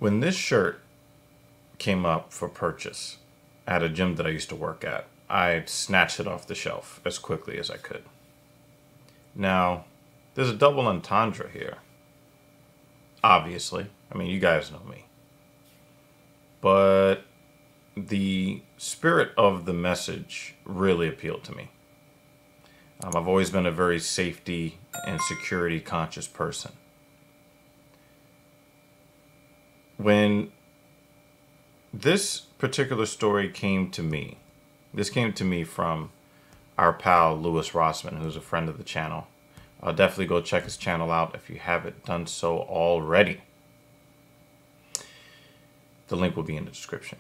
When this shirt came up for purchase at a gym that I used to work at, I snatched it off the shelf as quickly as I could. Now, there's a double entendre here. Obviously. I mean, you guys know me. But the spirit of the message really appealed to me. I've always been a very safety and security conscious person. When this particular story came to me, this came to me from our pal Louis Rossman, who's a friend of the channel. Definitely go check his channel out if you haven't done so already. The link will be in the description.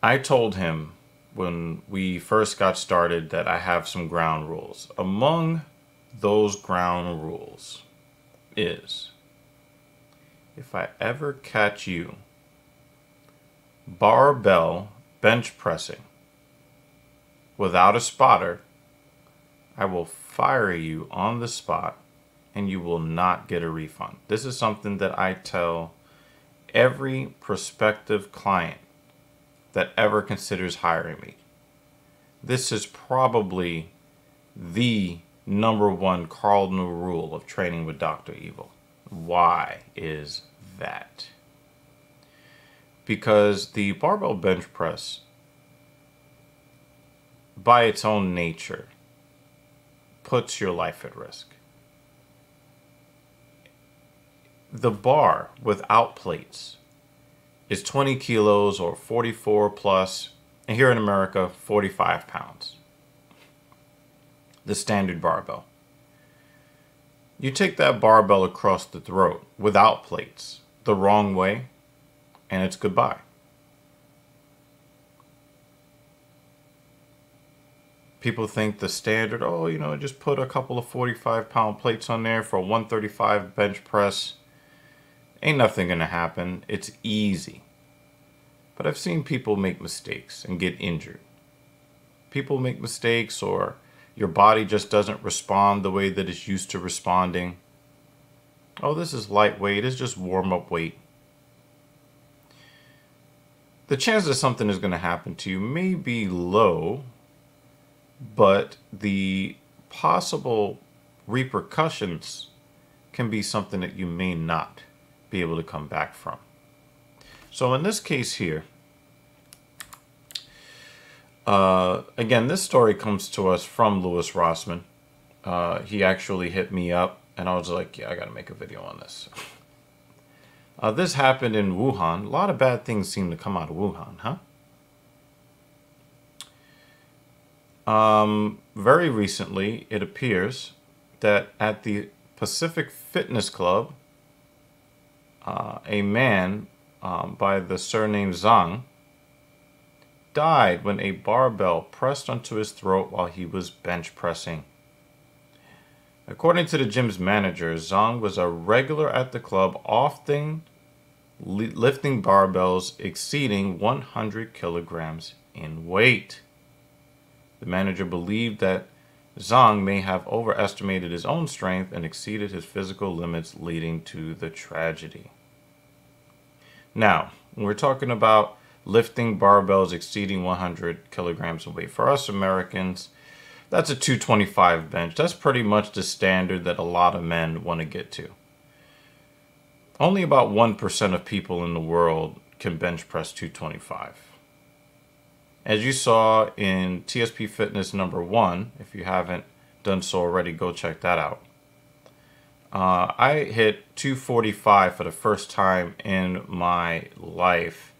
I told him when we first got started that I have some ground rules. Among those ground rules is, if I ever catch you barbell bench pressing without a spotter, I will fire you on the spot and you will not get a refund. This is something that I tell every prospective client that ever considers hiring me. This is probably the #1 cardinal rule of training with Dr. Evil. Why is that? Because the barbell bench press, by its own nature, puts your life at risk. The bar without plates is 20 kilos or 44 plus, and here in America, 45 pounds. The standard barbell. You take that barbell across the throat without plates the wrong way, and it's goodbye. People think the standard, just put a couple of 45-pound plates on there for a 135 bench press. Ain't nothing gonna happen. It's easy. But I've seen people make mistakes and get injured. People make mistakes, or your body just doesn't respond the way that it's used to responding. Oh, this is lightweight. It's just warm-up weight. The chance that something is going to happen to you may be low, but the possible repercussions can be something that you may not be able to come back from. So in this case here, again, this story comes to us from Louis Rossman. He actually hit me up, and I was like, yeah, I got to make a video on this. This happened in Wuhan. A lot of bad things seem to come out of Wuhan, huh? Very recently, it appears that at the Pacific Fitness Club, a man by the surname Zhang died when a barbell pressed onto his throat while he was bench pressing. According to the gym's manager, Zhang was a regular at the club, often lifting barbells exceeding 100 kilograms in weight. The manager believed that Zhang may have overestimated his own strength and exceeded his physical limits, leading to the tragedy. Now, when we're talking about lifting barbells exceeding 100 kilograms in weight, for us Americans, that's a 225 bench. That's pretty much the standard that a lot of men want to get to. Only about 1% of people in the world can bench press 225. As you saw in TSP Fitness #1, if you haven't done so already, go check that out. I hit 245 for the first time in my life,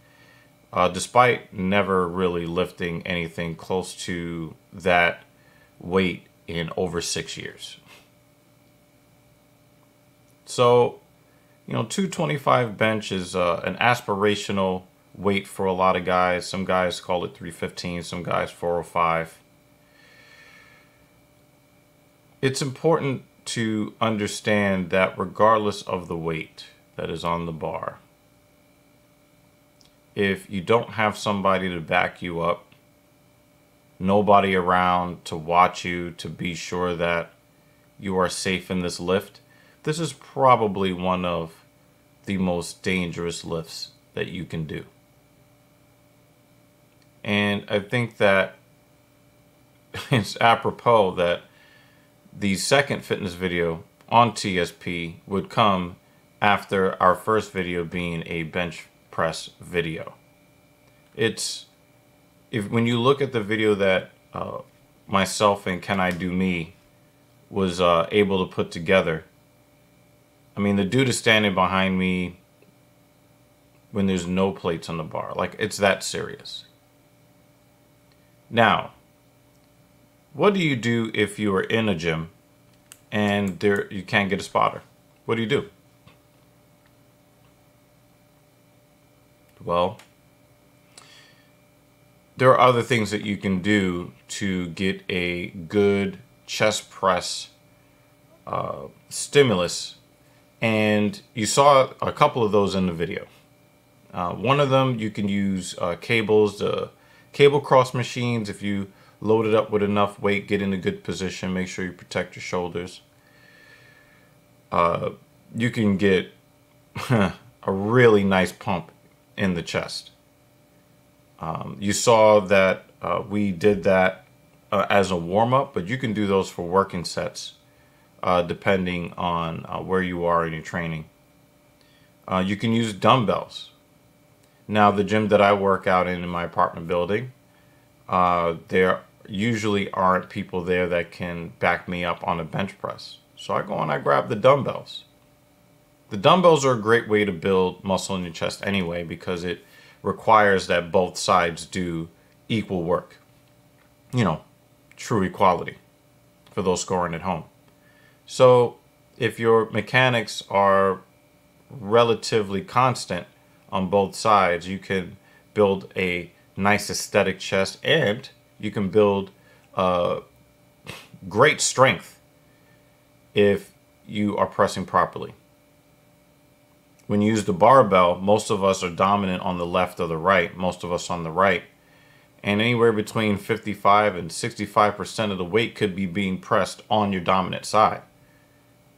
despite never really lifting anything close to that weight in over 6 years. So, 225 bench is an aspirational weight for a lot of guys. Some guys call it 315, some guys 405. It's important to understand that regardless of the weight that is on the bar, if you don't have somebody to back you up, nobody around to watch you to be sure that you are safe in this lift, this is probably one of the most dangerous lifts that you can do. And I think that it's apropos that the second fitness video on TSP would come after our first video being a bench press video. When you look at the video that myself and Can I Do Me was able to put together, I mean, the dude is standing behind me when there's no plates on the bar. Like, it's that serious. Now, what do you do if you are in a gym and you can't get a spotter? What do you do? Well, there are other things that you can do to get a good chest press stimulus, and you saw a couple of those in the video. One of them, you can use cables, cable cross machines. If you load it up with enough weight, get in a good position, make sure you protect your shoulders. You can get a really nice pump in the chest. You saw that we did that as a warm-up, but you can do those for working sets depending on where you are in your training. You can use dumbbells. Now, the gym that I work out in my apartment building, there usually aren't people there that can back me up on a bench press. So I go and I grab the dumbbells. The dumbbells are a great way to build muscle in your chest anyway, because it requires that both sides do equal work. You know, true equality for those scoring at home. So if your mechanics are relatively constant on both sides, you can build a nice aesthetic chest, and you can build great strength if you are pressing properly. When you use the barbell, most of us are dominant on the left or the right, most of us on the right. And anywhere between 55 and 65% of the weight could be being pressed on your dominant side,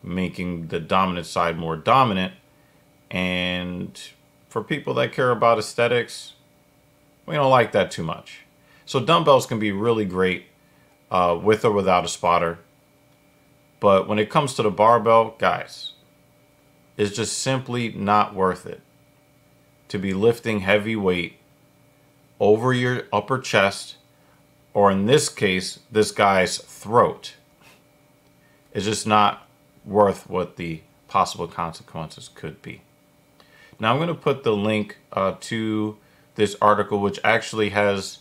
making the dominant side more dominant. And for people that care about aesthetics, we don't like that too much. So dumbbells can be really great with or without a spotter. But when it comes to the barbell, guys, it's just simply not worth it to be lifting heavy weight over your upper chest, or in this case, this guy's throat. It's just not worth what the possible consequences could be. Now I'm going to put the link to this article, which actually has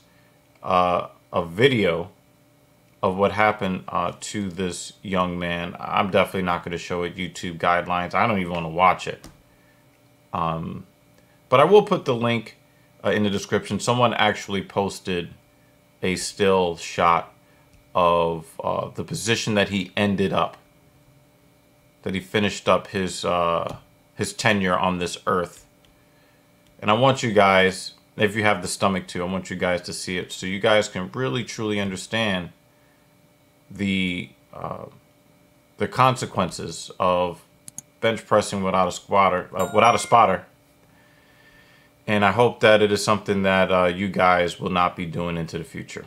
a video of what happened to this young man. I'm definitely not going to show it. YouTube guidelines. I don't even want to watch it. But I will put the link in the description. Someone actually posted a still shot of the position that he ended up, that he finished up his tenure on this earth. And I want you guys, if you have the stomach to, I want you guys to see it so you guys can really truly understand the consequences of bench pressing without a spotter. And I hope that it is something that you guys will not be doing into the future.